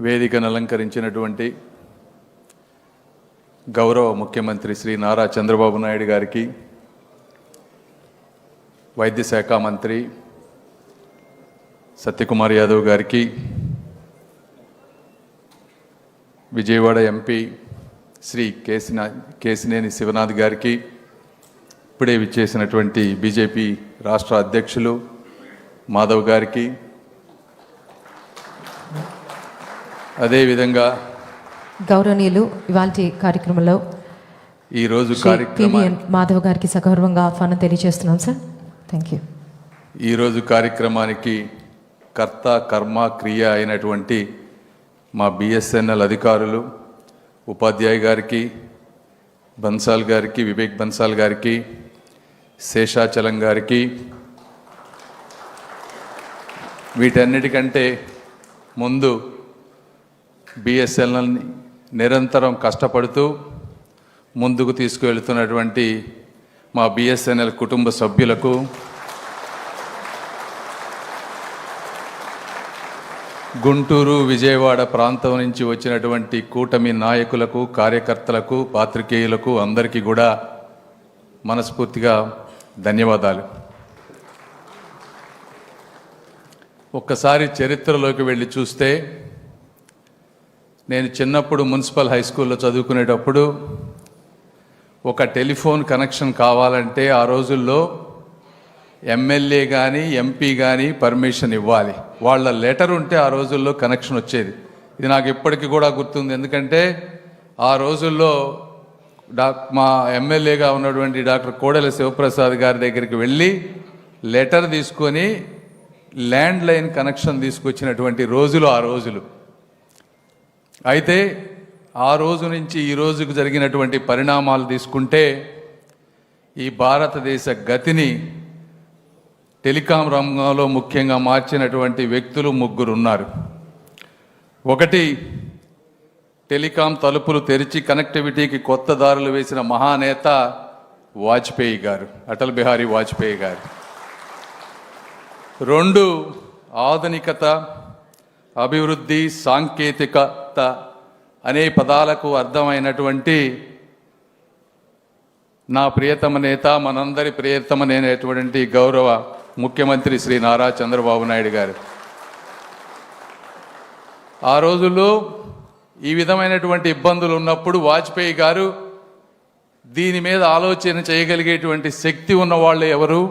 వేదికను అలంకరించినటువంటి గౌరవ ముఖ్యమంత్రి శ్రీ నారా చంద్రబాబు నాయుడు గారికి, వైద్య శాఖ మంత్రి సత్యకుమార్ యాదవ్ గారికి, విజయవాడ ఎంపీ శ్రీ కేసినేని శివనాథ్ గారికి, ఇప్పుడే విచ్చేసినటువంటి బీజేపీ రాష్ట్ర అధ్యక్షులు మాధవ్ గారికి, అదేవిధంగా గౌరవనీయులు ఇవాల్టి కార్యక్రమంలో ఈరోజు మాధవ్ గారికి సగౌరవంగా ఆహ్వానం తెలియజేస్తున్నాం సార్. Thank you. ఈరోజు కార్యక్రమానికి కర్త కర్మ క్రియ అయినటువంటి మా బిఎస్ఎన్ఎల్ అధికారులు, ఉపాధ్యాయ గారికి, బన్సాల్ గారికి, వివేక్ బన్సాల్ గారికి, శేషాచలం గారికి, వీటన్నిటికంటే ముందు బిఎస్ఎన్ఎల్ని నిరంతరం కష్టపడుతూ ముందుకు తీసుకువెళ్తున్నటువంటి మా బిఎస్ఎన్ఎల్ కుటుంబ సభ్యులకు, గుంటూరు విజయవాడ ప్రాంతం నుంచి వచ్చినటువంటి కూటమి నాయకులకు, కార్యకర్తలకు, పాత్రికేయులకు అందరికీ కూడా మనస్ఫూర్తిగా ధన్యవాదాలు. ఒక్కసారి చరిత్రలోకి వెళ్ళి చూస్తే, నేను చిన్నప్పుడు మున్సిపల్ హై స్కూల్లో చదువుకునేటప్పుడు ఒక టెలిఫోన్ కనెక్షన్ కావాలంటే ఆ రోజుల్లో ఎమ్మెల్యే కానీ ఎంపీ కానీ పర్మిషన్ ఇవ్వాలి. వాళ్ళ లెటర్ ఉంటే ఆ రోజుల్లో కనెక్షన్ వచ్చేది. ఇది నాకు ఇప్పటికీ కూడా గుర్తుంది. ఎందుకంటే ఆ రోజుల్లో మా ఎమ్మెల్యేగా ఉన్నటువంటి డాక్టర్ కోడెల శివప్రసాద్ గారి దగ్గరికి వెళ్ళి లెటర్ తీసుకొని ల్యాండ్ లైన్ కనెక్షన్ తీసుకొచ్చినటువంటి రోజులు ఆ రోజులు. అయితే ఆ రోజు నుంచి ఈ రోజుకు జరిగినటువంటి పరిణామాలు తీసుకుంటే ఈ భారతదేశ గతిని టెలికాం రంగంలో ముఖ్యంగా మార్చినటువంటి వ్యక్తులు ముగ్గురు ఉన్నారు. ఒకటి, టెలికాం తలుపులు తెరిచి కనెక్టివిటీకి కొత్త దారులు వేసిన మహానేత వాజ్పేయి గారు, అటల్ బిహారీ వాజ్పేయి గారు. రెండు, ఆధునికత, అభివృద్ధి, సాంకేతికత అనే పదాలకు అర్థమైనటువంటి నా ప్రియతమ నేత, మనందరి ప్రియతమ నేనటువంటి గౌరవ ముఖ్యమంత్రి శ్రీ నారా చంద్రబాబు నాయుడు గారు. ఆ రోజుల్లో ఈ విధమైనటువంటి ఇబ్బందులు ఉన్నప్పుడు వాజ్పేయి గారు దీని మీద ఆలోచన చేయగలిగేటువంటి శక్తి ఉన్నవాళ్ళు ఎవరు,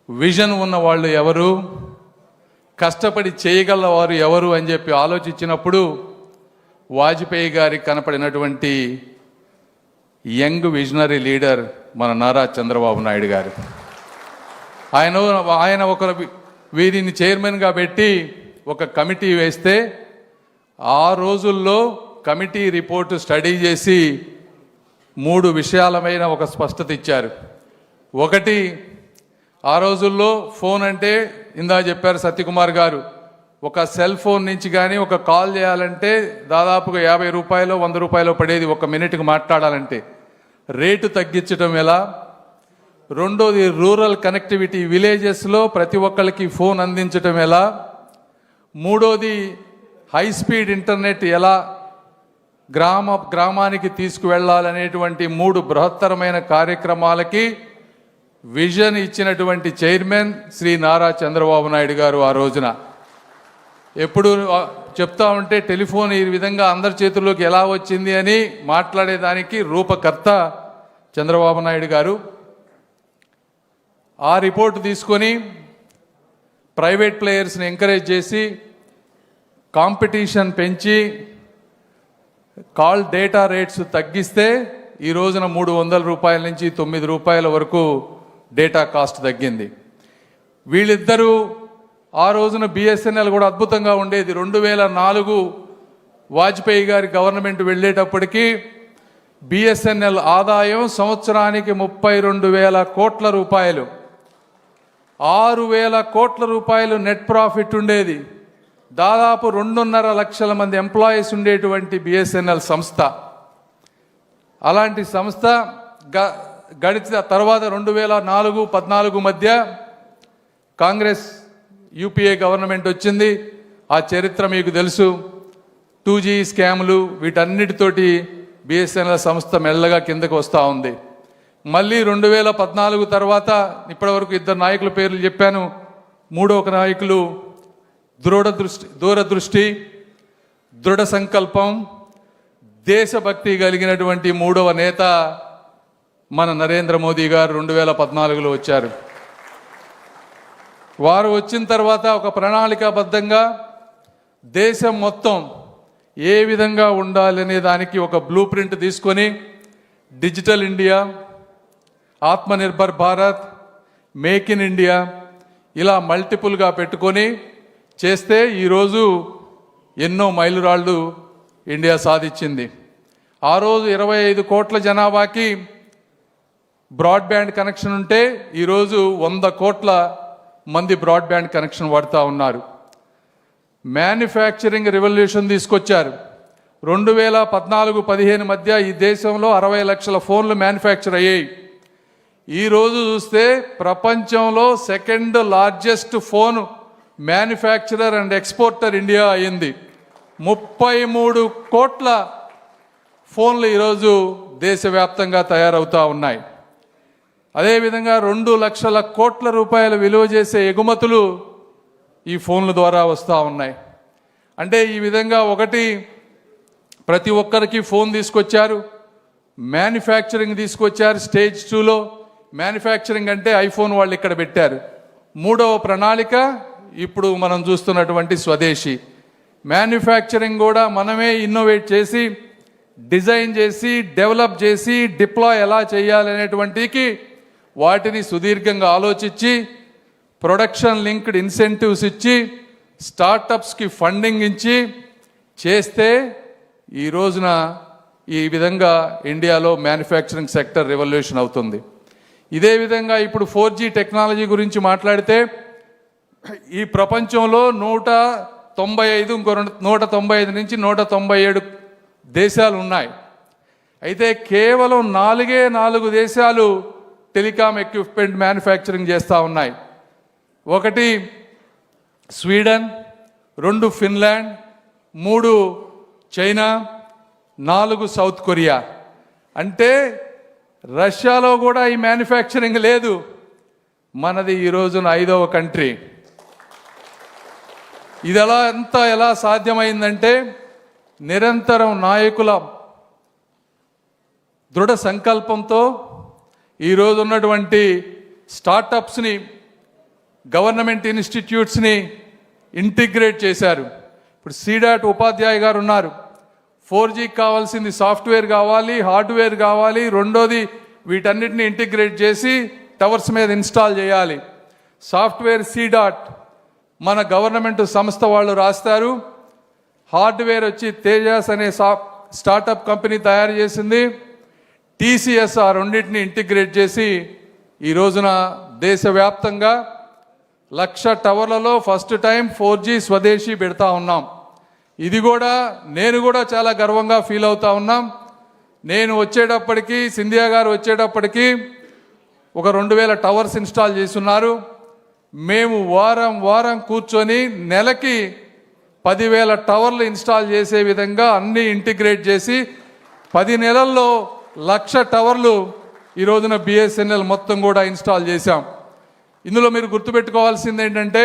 విజన్ ఉన్నవాళ్ళు ఎవరు, కష్టపడి చేయగలవారు ఎవరు అని చెప్పి ఆలోచించినప్పుడు వాజ్పేయి గారికి కనపడినటువంటి యంగ్ విజనరీ లీడర్ మన నారా చంద్రబాబు నాయుడు గారు. ఆయన వీరిని చైర్మన్గా పెట్టి ఒక కమిటీ వేస్తే ఆ రోజుల్లో కమిటీ రిపోర్టు స్టడీ చేసి 3 విషయాలమైన ఒక స్పష్టత ఇచ్చారు. ఒకటి, ఆ రోజుల్లో ఫోన్ అంటే ఇందా చెప్పారు సత్యకుమార్ గారు, ఒక సెల్ ఫోన్ నుంచి కానీ ఒక కాల్ చేయాలంటే దాదాపుగా 50 రూపాయలు 100 రూపాయలు పడేది ఒక మినిట్కి మాట్లాడాలంటే. రేటు తగ్గించడం ఎలా? రెండోది, రూరల్ కనెక్టివిటీ, విలేజెస్లో ప్రతి ఒక్కరికి ఫోన్ అందించడం ఎలా? మూడోది, హై స్పీడ్ ఇంటర్నెట్ ఎలా గ్రామానికి తీసుకువెళ్ళాలనేటువంటి 3 బృహత్తరమైన కార్యక్రమాలకి విజన్ ఇచ్చినటువంటి చైర్మన్ శ్రీ నారా చంద్రబాబు నాయుడు గారు. ఆ రోజున ఎప్పుడు చెప్తా ఉంటే టెలిఫోన్ ఈ విధంగా అందరి చేతుల్లోకి ఎలా వచ్చింది అని మాట్లాడేదానికి రూపకర్త చంద్రబాబు నాయుడు గారు. ఆ రిపోర్టు తీసుకొని ప్రైవేట్ ప్లేయర్స్ని ఎంకరేజ్ చేసి కాంపిటీషన్ పెంచి కాల్ డేటా రేట్స్ తగ్గిస్తే ఈ రోజున 300 రూపాయల నుంచి 9 రూపాయల వరకు డేటా కాస్ట్ తగ్గింది. వీళ్ళిద్దరూ ఆ రోజున బిఎస్ఎన్ఎల్ కూడా అద్భుతంగా ఉండేది. 2004 వాజ్పేయి గారి గవర్నమెంట్ వెళ్ళేటప్పటికీ బిఎస్ఎన్ఎల్ ఆదాయం సంవత్సరానికి 32,000 కోట్ల రూపాయలు, 6,000 కోట్ల రూపాయలు నెట్ ప్రాఫిట్ ఉండేది. దాదాపు 2.5 లక్షల మంది ఎంప్లాయీస్ ఉండేటువంటి బిఎస్ఎన్ఎల్ సంస్థ. అలాంటి సంస్థ గడిచిన తర్వాత 2004-14 మధ్య కాంగ్రెస్ యూపీఏ గవర్నమెంట్ వచ్చింది. ఆ చరిత్ర మీకు తెలుసు. 2G స్కాములు వీటన్నిటితోటి బిఎస్ఎన్ఎల్ సంస్థ మెల్లగా కిందకు వస్తూ ఉంది. మళ్ళీ 2014 తర్వాత ఇప్పటివరకు 2 నాయకుల పేర్లు చెప్పాను. మూడో ఒక నాయకులు దూరదృష్టి, దృఢ సంకల్పం, దేశభక్తి కలిగినటువంటి మూడవ నేత మన నరేంద్ర మోదీ గారు 2014లో వచ్చారు. వారు వచ్చిన తర్వాత ఒక ప్రణాళికాబద్ధంగా దేశం మొత్తం ఏ విధంగా ఉండాలనే దానికి ఒక బ్లూ ప్రింట్ తీసుకొని digital India, Atmanirbhar Bharat, make in India ఇలా మల్టిపుల్గా పెట్టుకొని చేస్తే ఈరోజు ఎన్నో మైలురాళ్ళు ఇండియా సాధించింది. ఆ రోజు 25 కోట్ల జనాభాకి బ్రాడ్బ్యాండ్ కనెక్షన్ ఉంటే ఈరోజు 100 కోట్ల మంది బ్రాడ్బ్యాండ్ కనెక్షన్ వాడుతూ ఉన్నారు. మ్యానుఫ్యాక్చరింగ్ రెవల్యూషన్ తీసుకొచ్చారు. 2014-15 మధ్య ఈ దేశంలో 60 లక్షల ఫోన్లు మ్యానుఫ్యాక్చర్ అయ్యాయి. ఈరోజు చూస్తే ప్రపంచంలో 2nd largest phone manufacturer and exporter India అయింది. 33 కోట్ల ఫోన్లు ఈరోజు దేశవ్యాప్తంగా తయారవుతూ ఉన్నాయి. అదేవిధంగా 2 లక్షల కోట్ల రూపాయల విలువ చేసే ఎగుమతులు ఈ ఫోన్ల ద్వారా వస్తూ ఉన్నాయి. అంటే ఈ విధంగా ఒకటి ప్రతి ఒక్కరికి ఫోన్ తీసుకొచ్చారు, మ్యానుఫ్యాక్చరింగ్ తీసుకొచ్చారు. స్టేజ్ 2లో మ్యానుఫ్యాక్చరింగ్ అంటే ఐఫోన్ వాళ్ళు ఇక్కడ పెట్టారు. మూడవ ప్రణాళిక ఇప్పుడు మనం చూస్తున్నటువంటి స్వదేశీ మ్యానుఫ్యాక్చరింగ్ కూడా మనమే ఇన్నోవేట్ చేసి డిజైన్ చేసి డెవలప్ చేసి డిప్లాయ్ ఎలా చేయాలనేటువంటికి వాటిని సుదీర్ఘంగా ఆలోచించి ప్రొడక్షన్ లింక్డ్ ఇన్సెంటివ్స్ ఇచ్చి స్టార్టప్స్కి ఫండింగ్ ఇచ్చి చేస్తే ఈ రోజున ఈ విధంగా ఇండియాలో మ్యానుఫ్యాక్చరింగ్ సెక్టర్ రెవల్యూషన్ అవుతుంది. ఇదే విధంగా ఇప్పుడు 4G టెక్నాలజీ గురించి మాట్లాడితే ఈ ప్రపంచంలో 195 ఇంకో 195 నుంచి 197 దేశాలు ఉన్నాయి. అయితే కేవలం 4 దేశాలు టెలికాం ఎక్విప్మెంట్ మ్యానుఫ్యాక్చరింగ్ చేస్తూ ఉన్నాయి. 1 Sweden, 2 Finland, 3 China, 4 south Korea. అంటే రష్యాలో కూడా ఈ మ్యానుఫ్యాక్చరింగ్ లేదు. మనది ఈ రోజున 5వ కంట్రీ. ఇది ఎలా సాధ్యమైందంటే నిరంతరం నాయకుల దృఢ సంకల్పంతో ఈరోజు ఉన్నటువంటి స్టార్టప్స్ని, గవర్నమెంట్ ఇన్స్టిట్యూట్స్ని ఇంటిగ్రేట్ చేశారు. ఇప్పుడు సీడాట్ ఉపాధ్యాయ గారు ఉన్నారు. 4Gకి కావాల్సింది సాఫ్ట్వేర్ కావాలి, హార్డ్వేర్ కావాలి, రెండోది వీటన్నిటిని ఇంటిగ్రేట్ చేసి టవర్స్ మీద ఇన్స్టాల్ చేయాలి. సాఫ్ట్వేర్ సీడాట్ మన గవర్నమెంట్ సంస్థ వాళ్ళు రాస్తారు. హార్డ్వేర్ వచ్చి తేజాస్ అనే స్టార్టప్ కంపెనీ తయారు చేసింది. TCS ఆ రెండింటిని ఇంటిగ్రేట్ చేసి ఈ రోజున దేశవ్యాప్తంగా 1,00,000 టవర్లలో ఫస్ట్ టైం 4G స్వదేశీ పెడతా ఉన్నాం. ఇది కూడా నేను కూడా చాలా గర్వంగా ఫీల్ అవుతా ఉన్నాం. నేను వచ్చేటప్పటికి, సింధియా గారు వచ్చేటప్పటికి ఒక 2,000 టవర్స్ ఇన్స్టాల్ చేస్తున్నారు. మేము వారం కూర్చొని నెలకి 10,000 టవర్లు ఇన్స్టాల్ చేసే విధంగా అన్నీ ఇంటిగ్రేట్ చేసి 10 నెలల్లో 1,00,000 టవర్లు ఈ రోజున బిఎస్ఎన్ఎల్ మొత్తం కూడా ఇన్స్టాల్ చేశాం. ఇందులో మీరు గుర్తుపెట్టుకోవాల్సింది ఏంటంటే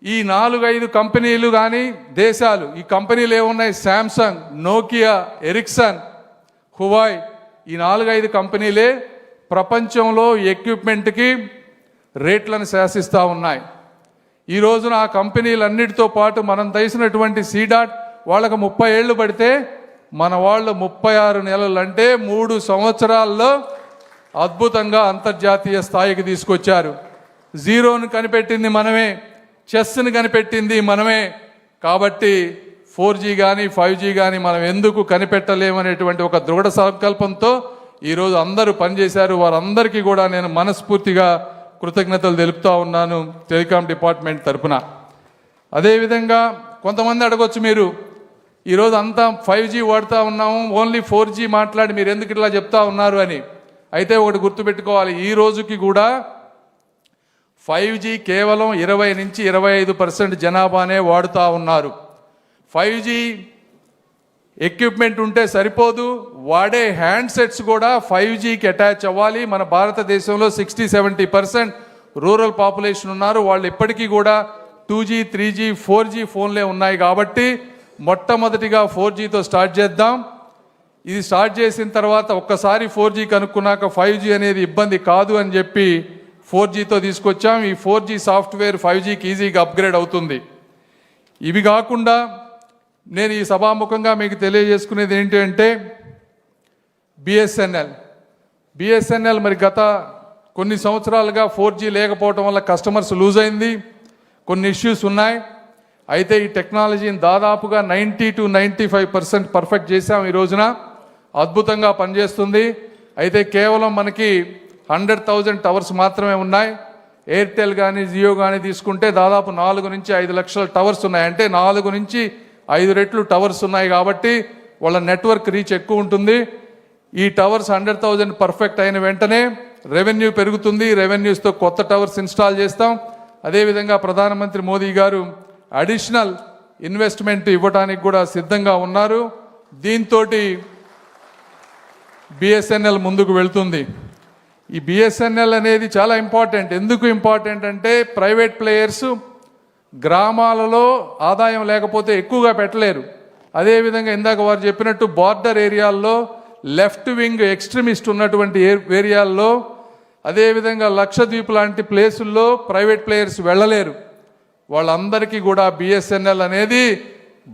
ఈ 4-5 కంపెనీలు కానీ దేశాలు, ఈ కంపెనీలు ఏమున్నాయి, శాంసంగ్, నోకియా, ఎరిక్సన్, హువాయ్, ఈ 4-5 కంపెనీలే ప్రపంచంలో ఎక్విప్మెంట్కి రేట్లను శాసిస్తూ ఉన్నాయి. ఈ రోజున ఆ కంపెనీలన్నిటితో పాటు మనం తీసినటువంటి సీడాట్ వాళ్ళకు 30 ఏళ్ళు పడితే మన వాళ్ళు 36 నెలలు అంటే 3 సంవత్సరాల్లో అద్భుతంగా అంతర్జాతీయ స్థాయికి తీసుకొచ్చారు. జీరోను కనిపెట్టింది మనమే, చెస్ని కనిపెట్టింది మనమే. కాబట్టి 4G కానీ 5G కానీ మనం ఎందుకు కనిపెట్టలేమనేటువంటి ఒక దృఢ సంకల్పంతో ఈరోజు అందరూ పనిచేశారు. వారందరికీ కూడా నేను మనస్ఫూర్తిగా కృతజ్ఞతలు తెలుపుతా ఉన్నాను టెలికాం డిపార్ట్మెంట్ తరఫున. అదేవిధంగా కొంతమంది అడగొచ్చు, మీరు ఈరోజు అంతా 5G వాడుతూ ఉన్నాము, ఓన్లీ 4G మాట్లాడి మీరు ఎందుకు ఇట్లా చెప్తా ఉన్నారు అని. అయితే ఒకటి గుర్తుపెట్టుకోవాలి, ఈ రోజుకి కూడా 5G కేవలం 20 నుంచి 25% జనాభానే వాడుతూ ఉన్నారు. 5G ఎక్విప్మెంట్ ఉంటే సరిపోదు, వాడే హ్యాండ్సెట్స్ కూడా 5Gకి అటాచ్ అవ్వాలి. మన భారతదేశంలో 60-70% రూరల్ పాపులేషన్ ఉన్నారు. వాళ్ళు ఇప్పటికీ కూడా 2G, 3G, 4G ఫోన్లే ఉన్నాయి. కాబట్టి మొట్టమొదటిగా 4Gతో స్టార్ట్ చేద్దాం. ఇది స్టార్ట్ చేసిన తర్వాత ఒక్కసారి 4G కనుక్కున్నాక 5G అనేది ఇబ్బంది కాదు అని చెప్పి 4Gతో తీసుకొచ్చాం. ఈ 4G సాఫ్ట్వేర్ 5Gకి ఈజీగా అప్గ్రేడ్ అవుతుంది. ఇవి కాకుండా నేను ఈ సభాముఖంగా మీకు తెలియజేసుకునేది ఏంటి అంటే బిఎస్ఎన్ఎల్ మరి గత కొన్ని సంవత్సరాలుగా 4G లేకపోవడం వల్ల కస్టమర్స్ లూజ్ అయింది, కొన్ని ఇష్యూస్ ఉన్నాయి. అయితే ఈ టెక్నాలజీని దాదాపుగా 90-95% పర్ఫెక్ట్ చేశాం. ఈ రోజున అద్భుతంగా పనిచేస్తుంది. అయితే కేవలం మనకి 100,000 టవర్స్ మాత్రమే ఉన్నాయి. ఎయిర్టెల్ కానీ జియో కానీ తీసుకుంటే దాదాపు 4-5 లక్షల టవర్స్ ఉన్నాయి. అంటే 4-5 రెట్లు టవర్స్ ఉన్నాయి. కాబట్టి వాళ్ళ నెట్వర్క్ రీచ్ ఎక్కువ ఉంటుంది. ఈ టవర్స్ 100,000 పర్ఫెక్ట్ అయిన వెంటనే రెవెన్యూ పెరుగుతుంది. రెవెన్యూస్తో కొత్త టవర్స్ ఇన్స్టాల్ చేస్తాం. అదేవిధంగా ప్రధానమంత్రి మోదీ గారు అడిషనల్ ఇన్వెస్ట్మెంట్ ఇవ్వడానికి కూడా సిద్ధంగా ఉన్నారు. దీంతో బిఎస్ఎన్ఎల్ ముందుకు వెళ్తుంది. ఈ బిఎస్ఎన్ఎల్ అనేది చాలా ఇంపార్టెంట్. ఎందుకు ఇంపార్టెంట్ అంటే ప్రైవేట్ ప్లేయర్స్ గ్రామాలలో ఆదాయం లేకపోతే ఎక్కువగా పెట్టలేరు. అదేవిధంగా ఇందాక వారు చెప్పినట్టు బార్డర్ ఏరియాల్లో లెఫ్ట్ వింగ్ ఎక్స్ట్రీమిస్ట్ ఉన్నటువంటి ఏరియాల్లో, అదేవిధంగా లక్షద్వీప్ లాంటి ప్లేసుల్లో ప్రైవేట్ ప్లేయర్స్ వెళ్ళలేరు. వాళ్ళందరికీ కూడా బిఎస్ఎన్ఎల్ అనేది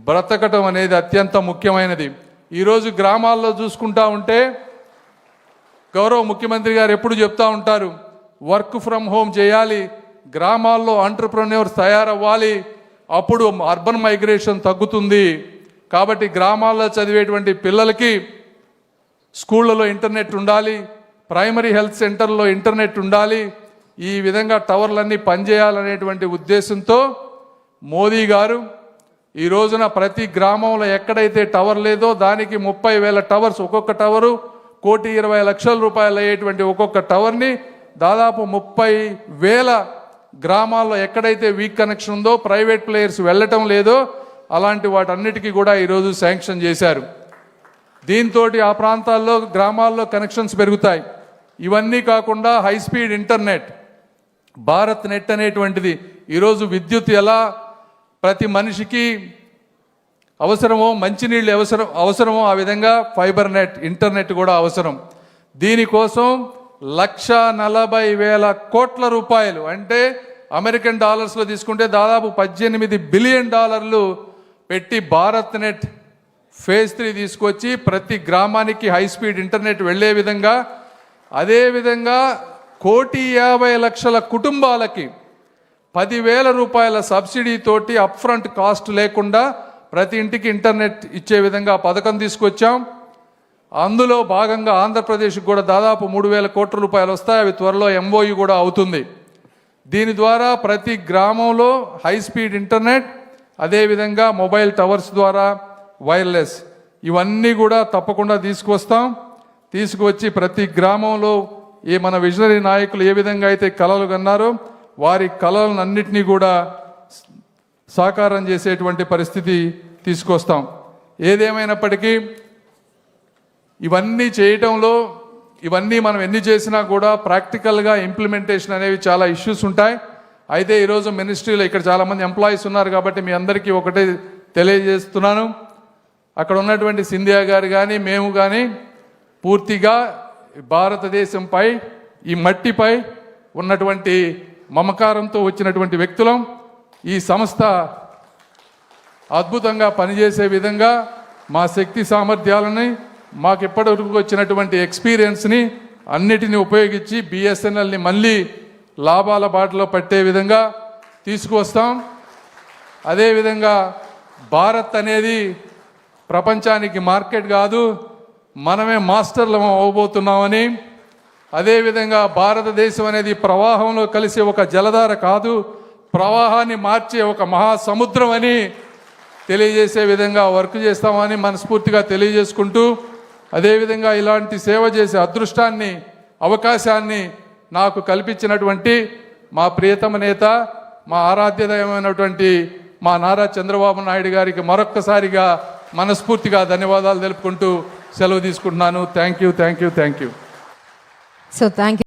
బ్రతకటం అనేది అత్యంత ముఖ్యమైనది. ఈరోజు గ్రామాల్లో చూసుకుంటా ఉంటే గౌరవ ముఖ్యమంత్రి గారు ఎప్పుడు చెప్తా ఉంటారు, వర్క్ ఫ్రమ్ హోమ్ చేయాలి, గ్రామాల్లో ఎంటర్‌ప్రెన్యూర్స్ తయారవ్వాలి, అప్పుడు అర్బన్ మైగ్రేషన్ తగ్గుతుంది. కాబట్టి గ్రామాల్లో చదివేటువంటి పిల్లలకి స్కూళ్ళలో ఇంటర్నెట్ ఉండాలి, ప్రైమరీ హెల్త్ సెంటర్లో ఇంటర్నెట్ ఉండాలి. ఈ విధంగా టవర్లన్నీ పనిచేయాలనేటువంటి ఉద్దేశంతో మోదీ గారు ఈ రోజున ప్రతి గ్రామంలో ఎక్కడైతే టవర్ లేదో దానికి 30,000 టవర్స్, ఒక్కొక్క టవరు 1,20,00,000 రూపాయలు అయ్యేటువంటి ఒక్కొక్క టవర్ని దాదాపు 30,000 గ్రామాల్లో ఎక్కడైతే వీక్ కనెక్షన్ ఉందో, ప్రైవేట్ ప్లేయర్స్ వెళ్ళటం లేదో అలాంటి వాటన్నిటికీ కూడా ఈరోజు శాంక్షన్ చేశారు. దీంతో ఆ ప్రాంతాల్లో గ్రామాల్లో కనెక్షన్స్ పెరుగుతాయి. ఇవన్నీ కాకుండా high speed internet, Bharat net అనేటువంటిది, ఈరోజు విద్యుత్ ఎలా ప్రతి మనిషికి అవసరమో, మంచినీళ్ళు అవసరమో ఆ విధంగా ఫైబర్ నెట్, ఇంటర్నెట్ కూడా అవసరం. దీనికోసం 1,40,000 కోట్ల రూపాయలు, అంటే అమెరికన్ డాలర్స్లో తీసుకుంటే దాదాపు $18 బిలియన్ పెట్టి భారత్ నెట్ ఫేజ్ 3 తీసుకొచ్చి ప్రతి గ్రామానికి హై స్పీడ్ ఇంటర్నెట్ వెళ్ళే విధంగా, అదేవిధంగా 1,50,00,000 కుటుంబాలకి 10,000 రూపాయల సబ్సిడీతోటి అప్ఫ్రంట్ కాస్ట్ లేకుండా ప్రతి ఇంటికి ఇంటర్నెట్ ఇచ్చే విధంగా పథకం తీసుకొచ్చాం. అందులో భాగంగా ఆంధ్రప్రదేశ్కి కూడా దాదాపు 3,000 కోట్ల రూపాయలు వస్తాయి. అవి త్వరలో MOU కూడా అవుతుంది. దీని ద్వారా ప్రతి గ్రామంలో హై స్పీడ్ ఇంటర్నెట్, అదేవిధంగా మొబైల్ టవర్స్ ద్వారా వైర్లెస్, ఇవన్నీ కూడా తప్పకుండా తీసుకొస్తాం. తీసుకువచ్చి ప్రతి గ్రామంలో మన విజనరీ నాయకులు ఏ విధంగా అయితే కలలు కన్నారో వారి కలలన్నింటినీ కూడా సాకారం చేసేటువంటి పరిస్థితి తీసుకొస్తాం. ఏదేమైనప్పటికీ ఇవన్నీ చేయటంలో, ఇవన్నీ మనం ఎన్ని చేసినా కూడా ప్రాక్టికల్గా ఇంప్లిమెంటేషన్ అనేవి చాలా ఇష్యూస్ ఉంటాయి. అయితే ఈరోజు మినిస్ట్రీలో ఇక్కడ చాలామంది ఎంప్లాయీస్ ఉన్నారు కాబట్టి మీ అందరికీ ఒకటే తెలియజేస్తున్నాను, అక్కడ ఉన్నటువంటి సింధియా గారు కానీ మేము కానీ పూర్తిగా భారతదేశంపై, ఈ మట్టిపై ఉన్నటువంటి మమకారంతో వచ్చినటువంటి వ్యక్తులం. ఈ సంస్థ అద్భుతంగా పనిచేసే విధంగా మా శక్తి సామర్థ్యాలని, మాకు ఇప్పటివరకు వచ్చినటువంటి ఎక్స్పీరియన్స్ని అన్నిటినీ ఉపయోగించి బిఎస్ఎన్ఎల్ని మళ్ళీ లాభాల బాటలో పట్టే విధంగా తీసుకువస్తాం. అదేవిధంగా భారత్ అనేది ప్రపంచానికి మార్కెట్ కాదు, మనమే మాస్టర్లు అవ్వబోతున్నామని, అదేవిధంగా భారతదేశం అనేది ప్రవాహంలో కలిసే ఒక జలధార కాదు, ప్రవాహాన్ని మార్చే ఒక మహాసముద్రం అని తెలియజేసే విధంగా వర్క్ చేస్తామని మనస్ఫూర్తిగా తెలియజేసుకుంటూ, అదేవిధంగా ఇలాంటి సేవ చేసే అదృష్టాన్ని, అవకాశాన్ని నాకు కల్పించినటువంటి మా ప్రియతమ నేత, మా ఆరాధ్యదయమైనటువంటి మా నారా చంద్రబాబు నాయుడు గారికి మరొక్కసారిగా మనస్ఫూర్తిగా ధన్యవాదాలు తెలుపుకుంటూ సెలవు తీసుకుంటున్నాను. Thank you. So thank you